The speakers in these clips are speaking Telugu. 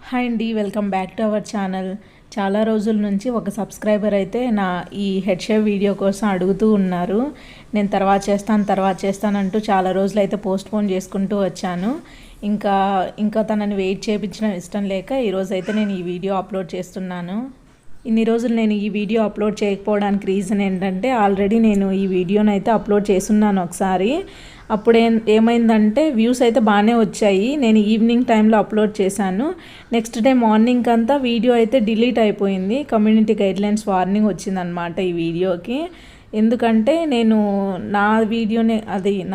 హాయ్ అండి, welcome back to our channel. చాలా రోజుల నుంచి ఒక సబ్స్క్రైబర్ అయితే నా ఈ హెడ్ షేవ్ వీడియో కోసం అడుగుతూ ఉన్నారు. నేను తర్వాత చేస్తానంటూ చాలా రోజులు అయితే పోస్ట్పోన్ చేసుకుంటూ వచ్చాను. ఇంకా తనని వెయిట్ చేయించడం ఇష్టం లేక ఈరోజు అయితే నేను ఈ వీడియో అప్లోడ్ చేస్తున్నాను. ఇన్ని రోజులు నేను ఈ వీడియో అప్లోడ్ చేయకపోవడానికి రీజన్ ఏంటంటే, ఆల్రెడీ నేను ఈ వీడియోని అయితే అప్లోడ్ చేస్తున్నాను ఒకసారి. అప్పుడు ఏమైందంటే వ్యూస్ అయితే బాగానే వచ్చాయి. నేను ఈవినింగ్ టైంలో అప్లోడ్ చేశాను. నెక్స్ట్ డే మార్నింగ్ అంతా వీడియో అయితే డిలీట్ అయిపోయింది. కమ్యూనిటీ గైడ్లైన్స్ వార్నింగ్ వచ్చిందనమాట ఈ వీడియోకి. ఎందుకంటే నేను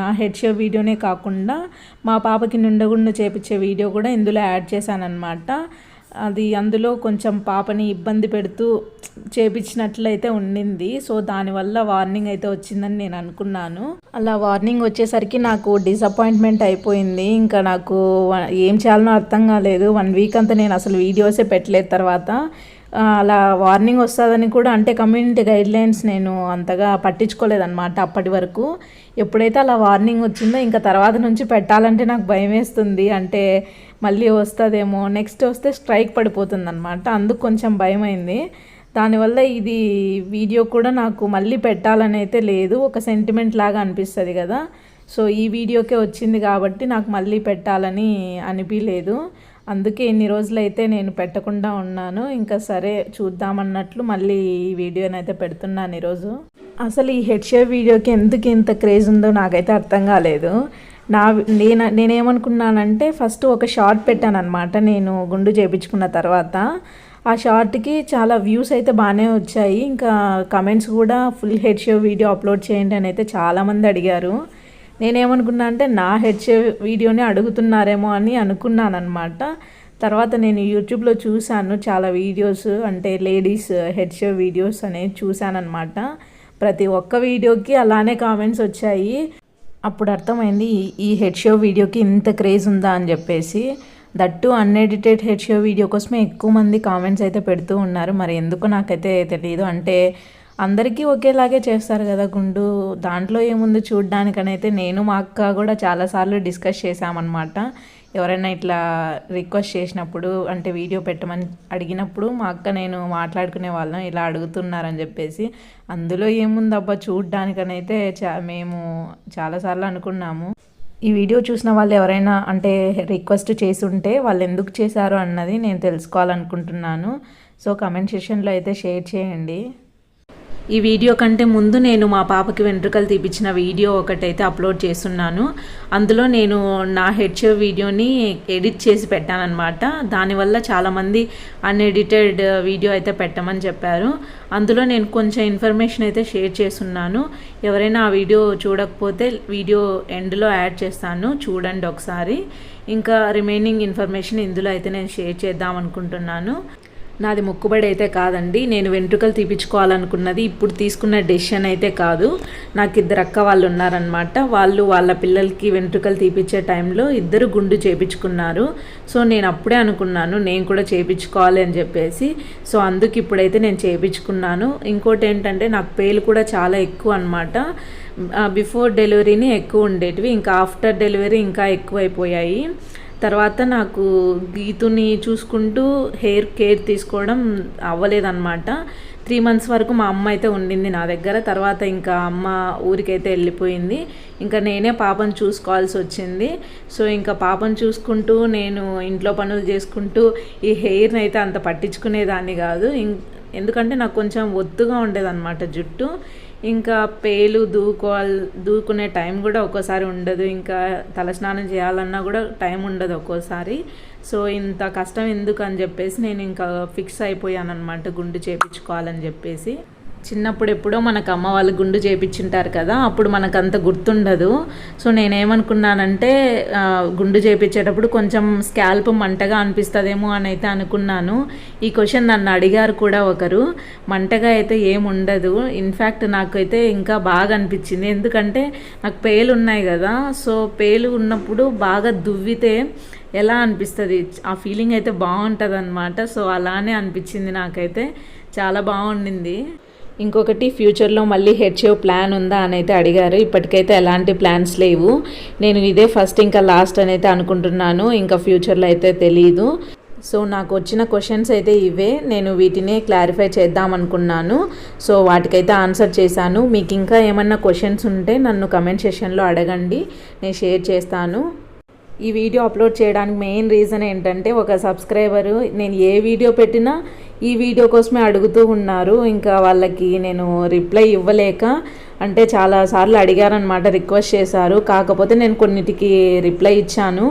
నా హెడ్ షేవ్ వీడియోనే కాకుండా మా పాపకి నిండగుండు చేపించే వీడియో కూడా ఇందులో యాడ్ చేశానన్నమాట. అందులో కొంచెం పాపని ఇబ్బంది పెడుతూ చేపించినట్లయితే ఉండింది. సో దానివల్ల వార్నింగ్ అయితే వచ్చిందని నేను అనుకున్నాను. అలా వార్నింగ్ వచ్చేసరికి నాకు డిసప్పాయింట్మెంట్ అయిపోయింది. ఇంకా నాకు ఏం చేయాలనో అర్థం కాలేదు. 1 వీక్ అంతా నేను అసలు వీడియోసే పెట్టలేదు. తర్వాత అలా వార్నింగ్ వస్తుందని కూడా, అంటే కమ్యూనిటీ గైడ్లైన్స్ నేను అంతగా పట్టించుకోలేదన్నమాట అప్పటి వరకు. ఎప్పుడైతే అలా వార్నింగ్ వచ్చిందో ఇంకా తర్వాత నుంచి పెట్టాలంటే నాకు భయం వేస్తుంది. అంటే మళ్ళీ వస్తుందేమో, నెక్స్ట్ వస్తే స్ట్రైక్ పడిపోతుంది అనమాట. అందుకు కొంచెం భయం అయింది. దానివల్ల ఇది వీడియో కూడా నాకు మళ్ళీ పెట్టాలని అయితే లేదు. ఒక సెంటిమెంట్ లాగా అనిపిస్తుంది కదా. సో ఈ వీడియోకే వచ్చింది కాబట్టి నాకు మళ్ళీ పెట్టాలని అనిపించలేదు. అందుకే ఇన్ని రోజులైతే నేను పెట్టకుండా ఉన్నాను. ఇంకా సరే చూద్దామన్నట్లు మళ్ళీ ఈ వీడియోని అయితే పెడుతున్నాను ఈరోజు. అసలు ఈ హెడ్ షేవ్ వీడియోకి ఎందుకు ఇంత క్రేజ్ ఉందో నాకైతే అర్థం కాలేదు. నేనేమనుకున్నానంటే, ఫస్ట్ ఒక షార్ట్ పెట్టాను అనమాట నేను గుండు చేయించుకున్న తర్వాత. ఆ షార్ట్కి చాలా వ్యూస్ అయితే బాగానే వచ్చాయి. ఇంకా కమెంట్స్ కూడా full head shave video upload చేయండి అని అయితే చాలామంది అడిగారు. నేనేమనుకున్నా అంటే నా హెడ్ షేవ్ వీడియోని అడుగుతున్నారేమో అని అనుకున్నాను అనమాట. తర్వాత నేను యూట్యూబ్లో చూశాను చాలా వీడియోస్, అంటే లేడీస్ హెడ్ షేవ్ వీడియోస్ అనేది చూశానమాట. ప్రతి ఒక్క వీడియోకి అలానే కామెంట్స్ వచ్చాయి. అప్పుడు అర్థమైంది ఈ హెడ్ షేవ్ వీడియోకి ఇంత క్రేజ్ ఉందా అని చెప్పేసి. That unedited head shave video కోసమే ఎక్కువ మంది కామెంట్స్ అయితే పెడుతూ ఉన్నారు. మరి ఎందుకు నాకైతే తెలియదు. అంటే అందరికీ ఒకేలాగే చేస్తారు కదా గుండు, దాంట్లో ఏముంది చూడ్డానికనైతే నేను మా అక్క కూడా చాలాసార్లు డిస్కస్ చేశామన్నమాట. ఎవరైనా ఇట్లా రిక్వెస్ట్ చేసినప్పుడు, అంటే వీడియో పెట్టమని అడిగినప్పుడు మా అక్క నేను మాట్లాడుకునే వాళ్ళం, ఇలా అడుగుతున్నారని చెప్పేసి. అందులో ఏముంది అబ్బా చూడ్డానికనైతే మేము చాలాసార్లు అనుకున్నాము. ఈ వీడియో చూసిన వాళ్ళు ఎవరైనా అంటే రిక్వెస్ట్ చేసి ఉంటే వాళ్ళు ఎందుకు చేశారో అన్నది నేను తెలుసుకోవాలనుకుంటున్నాను. సో కమెంట్ సెక్షన్లో అయితే షేర్ చేయండి. ఈ వీడియో కంటే ముందు నేను మా పాపకి వెంట్రుకలు తీపిచ్చిన వీడియో ఒకటైతే అప్లోడ్ చేస్తున్నాను. అందులో నేను నా హెడ్ షేవ్ వీడియోని ఎడిట్ చేసి పెట్టానన్నమాట. దానివల్ల చాలామంది అన్ఎడిటెడ్ వీడియో అయితే పెట్టమని చెప్పారు. అందులో నేను కొంచెం ఇన్ఫర్మేషన్ అయితే షేర్ చేస్తున్నాను. ఎవరైనా ఆ వీడియో చూడకపోతే వీడియో ఎండ్లో యాడ్ చేస్తాను, చూడండి ఒకసారి. ఇంకా రిమైనింగ్ ఇన్ఫర్మేషన్ ఇందులో అయితే నేను షేర్ చేద్దాం అనుకుంటున్నాను. నాది మొక్కుబడి అయితే కాదండి. నేను వెంట్రుకలు తీపించుకోవాలనుకున్నది ఇప్పుడు తీసుకున్న డెసిషన్ అయితే కాదు. నాకు 2 అక్క వాళ్ళు ఉన్నారనమాట. వాళ్ళు వాళ్ళ పిల్లలకి వెంట్రుకలు తీపించే టైంలో 2 గుండు చేయించుకున్నారు. సో నేను అప్పుడే అనుకున్నాను నేను కూడా చేయించుకోవాలి అని చెప్పేసి. సో అందుకు ఇప్పుడైతే నేను చేయించుకున్నాను. ఇంకోటి ఏంటంటే నాకు పేలు కూడా చాలా ఎక్కువ అనమాట. బిఫోర్ డెలివరీని ఎక్కువ ఉండేటివి, ఇంకా ఆఫ్టర్ డెలివరీ ఇంకా ఎక్కువైపోయాయి. తర్వాత నాకు గీతుని చూసుకుంటూ హెయిర్ కేర్ తీసుకోవడం అవ్వలేదన్నమాట. 3 months వరకు మా అమ్మ అయితే ఉండింది నా దగ్గర. తర్వాత ఇంకా అమ్మ ఊరికైతే వెళ్ళిపోయింది. ఇంకా నేనే పాపను చూసుకోవాల్సి వచ్చింది. సో ఇంకా పాపను చూసుకుంటూ నేను ఇంట్లో పనులు చేసుకుంటూ ఈ హెయిర్ని అయితే అంత పట్టించుకునేదాన్ని కాదు. ఎందుకంటే నాకు కొంచెం ఒత్తుగా ఉండేదన్నమాట జుట్టు. ఇంకా పేలు దూకునే టైం కూడా ఒక్కోసారి ఉండదు. ఇంకా తలస్నానం చేయాలన్నా కూడా టైం ఉండదు ఒక్కోసారి. సో ఇంత కష్టం ఎందుకు అని చెప్పేసి నేను ఇంకా ఫిక్స్ అయిపోయాను అనమాట గుండు చేయించుకోవాలని చెప్పేసి. చిన్నప్పుడు ఎప్పుడో మనకు అమ్మ వాళ్ళు గుండు చేయించుంటారు కదా, అప్పుడు మనకు అంత గుర్తుండదు. సో నేనేమనుకున్నానంటే గుండు చేయించేటప్పుడు కొంచెం స్కాల్ప్ మంటగా అనిపిస్తుందేమో అని అయితే అనుకున్నాను. ఈ క్వశ్చన్ నన్ను అడిగారు కూడా ఒకరు. మంటగా అయితే ఏముండదు. ఇన్ఫ్యాక్ట్ నాకైతే ఇంకా బాగా అనిపించింది. ఎందుకంటే నాకు పేలు ఉన్నాయి కదా. సో పేలు ఉన్నప్పుడు బాగా దువ్వితే ఎలా అనిపిస్తుంది, ఆ ఫీలింగ్ అయితే బాగుంటుంది అనమాట. సో అలానే అనిపించింది నాకైతే, చాలా బాగుండింది. ఇంకొకటి, ఫ్యూచర్లో మళ్ళీ హెడ్ షేవ్ ప్లాన్ ఉందా అని అయితే అడిగారు. ఇప్పటికైతే ఎలాంటి ప్లాన్స్ లేవు. నేను ఇదే ఫస్ట్ ఇంకా లాస్ట్ అని అయితే అనుకుంటున్నాను. ఇంకా ఫ్యూచర్లో అయితే తెలీదు. సో నాకు వచ్చిన క్వశ్చన్స్ అయితే ఇవే, నేను వీటినే క్లారిఫై చేద్దాం అనుకున్నాను. సో వాటికైతే ఆన్సర్ చేశాను. మీకు ఇంకా ఏమన్నా క్వశ్చన్స్ ఉంటే నన్ను కమెంట్ సెక్షన్లో అడగండి, నేను షేర్ చేస్తాను. ఈ వీడియో అప్లోడ్ చేయడానికి మెయిన్ రీజన్ ఏంటంటే, ఒక సబ్స్క్రైబరు నేను ఏ వీడియో పెట్టినా ఈ వీడియో కోసమే అడుగుతూ ఉన్నారు. ఇంకా వాళ్ళకి నేను రిప్లై ఇవ్వలేక, అంటే చాలాసార్లు అడిగారనమాట, రిక్వెస్ట్ చేశారు. కాకపోతే నేను కొన్నిటికి రిప్లై ఇచ్చాను.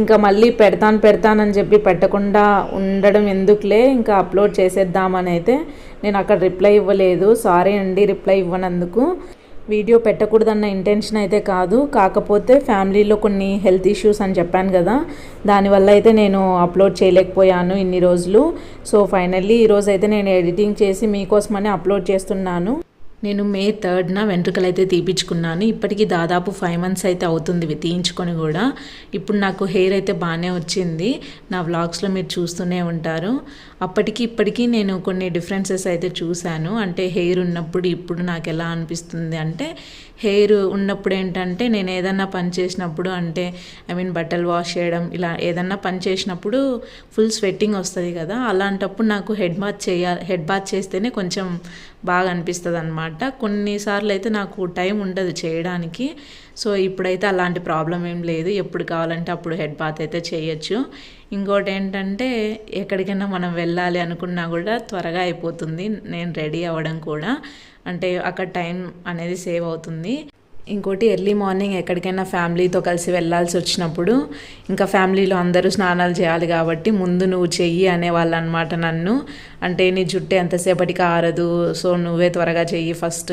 ఇంకా మళ్ళీ పెడతానని చెప్పి పెట్టకుండా ఉండడం ఎందుకులే, ఇంకా అప్లోడ్ చేసేద్దామని అయితే నేను అక్కడ రిప్లై ఇవ్వలేదు. సారీ అండి రిప్లై ఇవ్వనందుకు. వీడియో పెట్టకూడదన్న ఇంటెన్షన్ అయితే కాదు, కాకపోతే ఫ్యామిలీలో కొన్ని హెల్త్ ఇష్యూస్ అని చెప్పాను కదా, దానివల్ల అయితే నేను అప్లోడ్ చేయలేకపోయాను ఇన్ని రోజులు. సో ఫైనల్లీ ఈరోజు అయితే నేను ఎడిటింగ్ చేసి మీకోసమని అప్లోడ్ చేస్తున్నాను. నేను మే 3న వెంట్రుకలు అయితే తీపించుకున్నాను. ఇప్పటికీ దాదాపు 5 months అయితే అవుతుంది తీయించుకొని కూడా. ఇప్పుడు నాకు హెయిర్ అయితే బాగానే వచ్చింది. నా వ్లాగ్స్లో మీరు చూస్తూనే ఉంటారు. అప్పటికి ఇప్పటికీ నేను కొన్ని డిఫరెన్సెస్ అయితే చూశాను. అంటే హెయిర్ ఉన్నప్పుడు ఇప్పుడు నాకు ఎలా అనిపిస్తుంది అంటే, హెయిర్ ఉన్నప్పుడు ఏంటంటే నేను ఏదన్నా పని చేసినప్పుడు, అంటే బట్టలు వాష్ చేయడం, ఇలా ఏదన్నా పని చేసినప్పుడు ఫుల్ స్వెట్టింగ్ వస్తుంది కదా, అలాంటప్పుడు నాకు హెడ్ బాత్ చేస్తేనే కొంచెం బాగా అనిపిస్తుంది అనమాట. కొన్నిసార్లు అయితే నాకు టైం ఉండదు చేయడానికి. సో ఇప్పుడైతే అలాంటి ప్రాబ్లం ఏం లేదు, ఎప్పుడు కావాలంటే అప్పుడు హెడ్ బాత్ అయితే చేయొచ్చు. ఇంకోటి ఏంటంటే, ఎక్కడికైనా మనం వెళ్ళాలి అనుకున్నా కూడా త్వరగా అయిపోతుంది నేను రెడీ అవ్వడం కూడా, అంటే అక్కడ టైం అనేది సేవ్ అవుతుంది. ఇంకోటి ఎర్లీ మార్నింగ్ ఎక్కడికైనా ఫ్యామిలీతో కలిసి వెళ్ళాల్సి వచ్చినప్పుడు, ఇంకా ఫ్యామిలీలో అందరూ స్నానాలు చేయాలి కాబట్టి ముందు నువ్వు చెయ్యి అనేవాళ్ళు అనమాట నన్ను. అంటే నీ జుట్టు ఎంతసేపటికి ఆరదు, సో నువ్వే త్వరగా చెయ్యి ఫస్ట్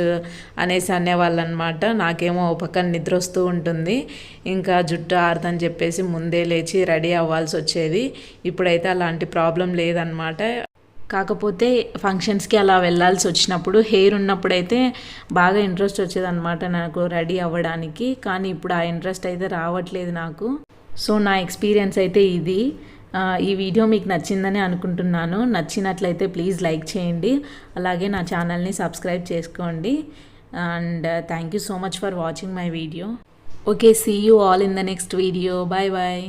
అనేసి అనేవాళ్ళు అనమాట. నాకేమో పక్కన నిద్ర వస్తూ ఉంటుంది, ఇంకా జుట్టు ఆరదని చెప్పేసి ముందే లేచి రెడీ అవ్వాల్సి వచ్చేది. ఇప్పుడైతే అలాంటి ప్రాబ్లం లేదనమాట. కాకపోతే ఫంక్షన్స్కి అలా వెళ్ళాల్సి వచ్చినప్పుడు, హెయిర్ ఉన్నప్పుడైతే బాగా ఇంట్రెస్ట్ వచ్చేదన్నమాట నాకు రెడీ అవ్వడానికి. కానీ ఇప్పుడు ఆ ఇంట్రెస్ట్ అయితే రావట్లేదు నాకు. సో నా ఎక్స్పీరియన్స్ అయితే ఇది. ఈ వీడియో మీకు నచ్చిందని అనుకుంటున్నాను. నచ్చినట్లయితే ప్లీజ్ లైక్ చేయండి, అలాగే నా ఛానల్ని సబ్స్క్రైబ్ చేసుకోండి. And thank you so much for watching my video. Okay, see you all in the next video. Bye bye.